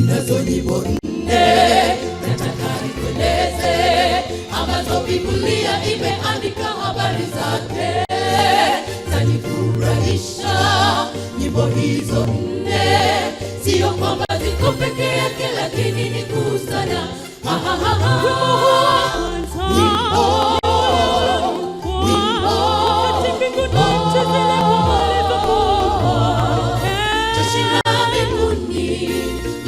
ninazo nyimbo nne nataka nikueleze, ambazo Biblia imeandika habari zake, zanifurahisha. Nyimbo hizo nne sio kwamba ziko peke yake, lakini ni kuu sana.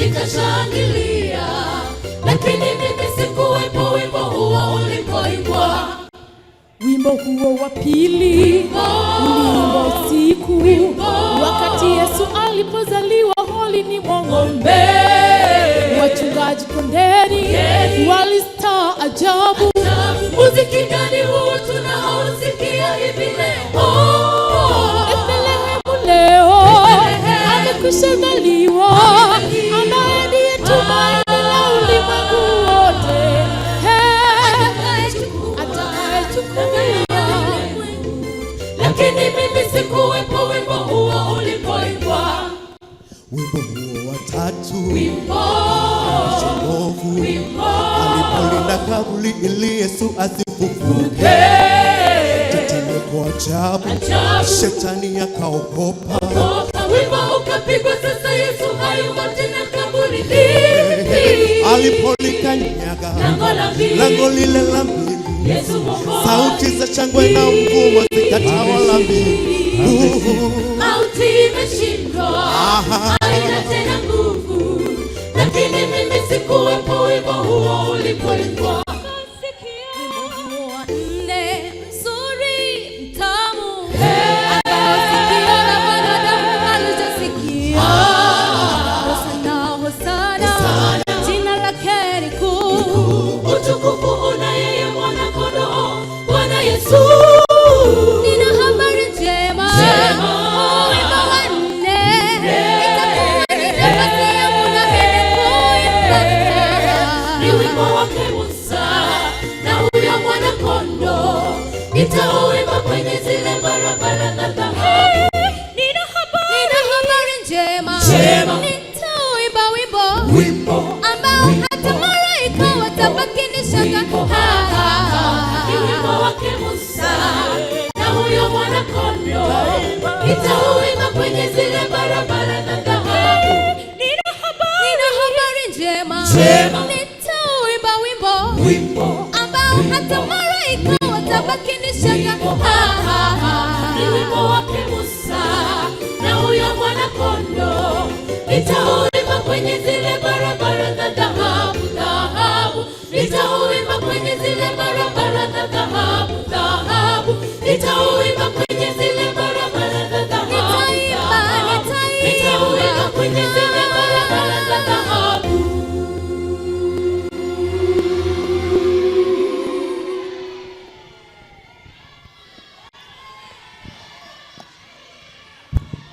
Nitashangilia, lakini mimi sikuwepo wimbo huo ulipoimbwa. Wimbo huo wa pili uliimbwa usiku, wakati Yesu alipozaliwa holini mwa ng'ombe. Wachungaji kondeni walistaajabu, muziki gani huu tunaosikia hivi leo? Bethlehemu leo amekwisha zaliwa, ambaye ndiye tumaini la ulimwengu wote, atakayechukua. Lakini mimi sikuwepo wimbo huo ulipoimbwa. Wimbo huo wa tatu, wimbo alipolinda kaburi ili Yesu asifufuke, tetemeko ajabu, shetani akaogopa. Wimbo ukapigwa, sasa Yesu hayumo tena kaburini. Alipolikanyaga lango lile la mbingu, sauti za shangwe na mvumo zikatawala mbingu. Mauti imeshindwa, haina tena nguvu, lakini mimi sikuwepo wimbo huo ulipoimbwa. Nitauimba kwenye zile barabara za dhahabu. Nina habari njema. Nitauimba wimbo ambao hata malaika watabaki ni shaka. Ni wimbo wake Musa na huyo mwana kondoo. Nitauimba kwenye zile barabara za dhahabu. Nina habari njema. Nitauimba wimbo ambao hata malaika watabaki ni shaka. Ni wimbo wake